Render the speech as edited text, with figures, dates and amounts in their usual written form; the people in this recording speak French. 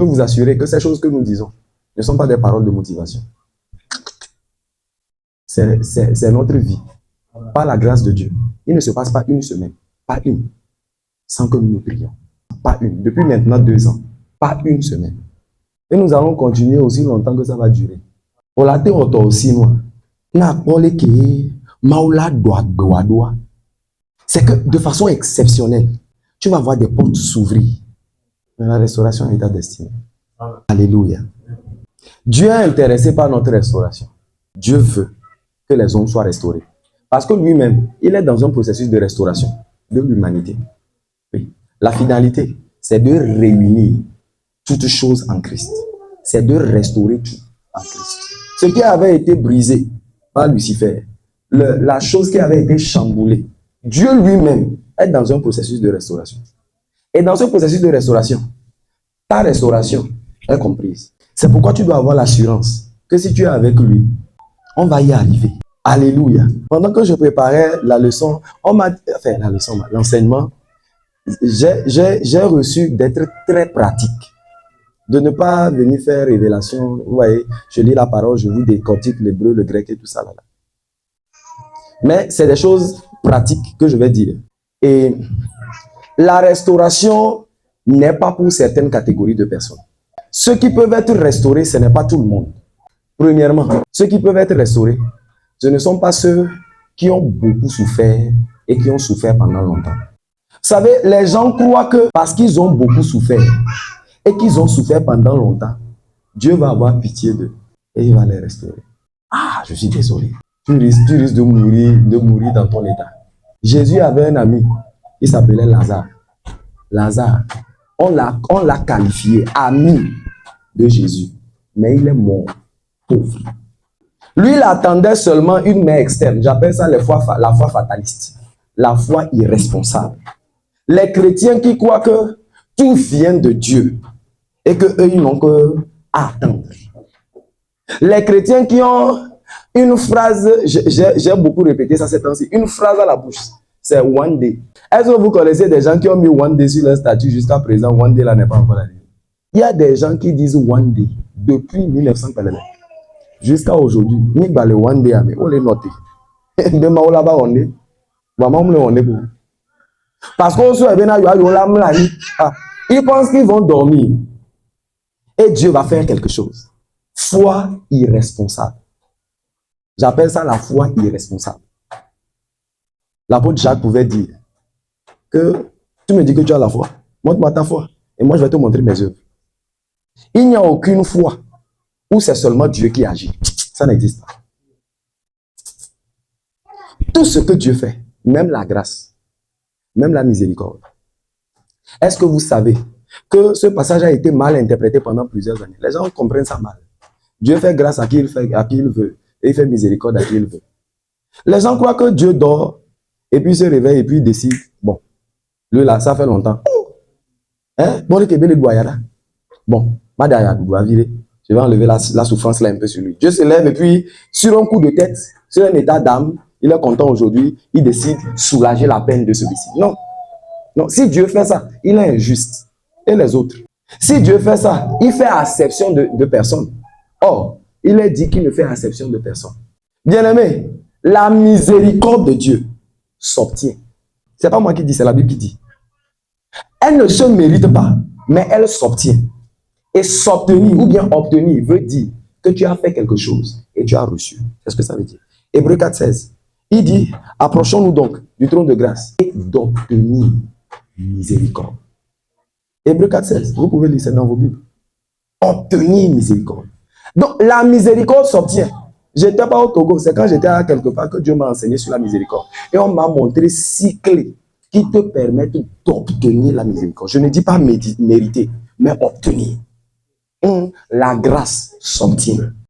peux vous assurer que ces choses que nous disons ne sont pas des paroles de motivation. C'est notre vie. Par la grâce de Dieu. Il ne se passe pas une semaine, pas une, sans que nous nous prions. Pas une. Depuis maintenant 2 ans, pas une semaine. Et nous allons continuer aussi longtemps que ça va durer. C'est que de façon exceptionnelle, tu vas voir des portes s'ouvrir. La restauration est ta destinée. Alléluia. Dieu est intéressé par notre restauration. Dieu veut que les hommes soient restaurés. Parce que lui-même, il est dans un processus de restauration de l'humanité. Oui. La finalité, c'est de réunir toutes choses en Christ. C'est de restaurer tout en Christ. Ce qui avait été brisé par Lucifer, la chose qui avait été chamboulée, Dieu lui-même est dans un processus de restauration. Et dans ce processus de restauration, ta restauration est comprise. C'est pourquoi tu dois avoir l'assurance que si tu es avec lui, on va y arriver. Alléluia. Pendant que je préparais la leçon, l'enseignement, j'ai reçu d'être très pratique. De ne pas venir faire révélation. Vous voyez, je lis la parole, je vous décortique l'hébreu, le grec et tout ça. Là. Mais c'est des choses pratiques que je vais dire. Et la restauration n'est pas pour certaines catégories de personnes. Ceux qui peuvent être restaurés, ce n'est pas tout le monde. Premièrement, ceux qui peuvent être restaurés, ce ne sont pas ceux qui ont beaucoup souffert et qui ont souffert pendant longtemps. Vous savez, les gens croient que parce qu'ils ont beaucoup souffert et qu'ils ont souffert pendant longtemps, Dieu va avoir pitié d'eux et il va les restaurer. Ah, je suis désolé. Tu risques de mourir dans ton état. Jésus avait un ami, il s'appelait Lazare. Lazare, on l'a qualifié ami de Jésus, mais il est mort, pauvre. Lui, il attendait seulement une main externe. J'appelle ça la foi fataliste, la foi irresponsable. Les chrétiens qui croient que tout vient de Dieu et qu'eux, ils n'ont qu'à attendre. Les chrétiens qui ont une phrase, j'ai beaucoup répété ça ces temps-ci, une phrase à la bouche, c'est one day. Est-ce que vous connaissez des gens qui ont mis one day sur leur statut jusqu'à présent? One day là n'est pas encore arrivé. Il y a des gens qui disent one day depuis 1900 jusqu'à aujourd'hui. Ni le one day, on les noté. Demain on là-bas on est. Parce qu'on se ils pensent qu'ils vont dormir et Dieu va faire quelque chose. Foi irresponsable. J'appelle ça la foi irresponsable. L'apôtre Jacques pouvait dire que tu me dis que tu as la foi, montre-moi ta foi et moi je vais te montrer mes œuvres. Il n'y a aucune foi où c'est seulement Dieu qui agit. Ça n'existe pas. Tout ce que Dieu fait, même la grâce, même la miséricorde. Est-ce que vous savez que ce passage a été mal interprété pendant plusieurs années? Les gens comprennent ça mal. Dieu fait grâce à qui il veut et il fait miséricorde à qui il veut. Les gens croient que Dieu dort et puis se réveille et puis décide, bon, lui là, ça fait longtemps. Hein? Bon, je vais enlever la souffrance là un peu sur lui. Dieu se lève et puis, sur un coup de tête, sur un état d'âme, il est content aujourd'hui, il décide de soulager la peine de celui-ci. Non. Non, si Dieu fait ça, il est injuste. Et les autres? Si Dieu fait ça, il fait acception de personne. Or, il est dit qu'il ne fait acception de personne. Bien-aimé, la miséricorde de Dieu s'obtient. Ce n'est pas moi qui dis, c'est la Bible qui dit. Elle ne se mérite pas, mais elle s'obtient. Et s'obtenir ou bien obtenir veut dire que tu as fait quelque chose et tu as reçu. C'est ce que ça veut dire. Hébreux 4,16. Il dit, approchons-nous donc du trône de grâce et d'obtenir miséricorde. Hébreux 4,16. Vous pouvez lire ça dans vos Bibles. Obtenir miséricorde. Donc, la miséricorde s'obtient. Je n'étais pas au Togo, c'est quand j'étais à quelque part que Dieu m'a enseigné sur la miséricorde. Et on m'a montré 6 clés qui te permettent d'obtenir la miséricorde. Je ne dis pas mériter, mais obtenir. La grâce s'obtient.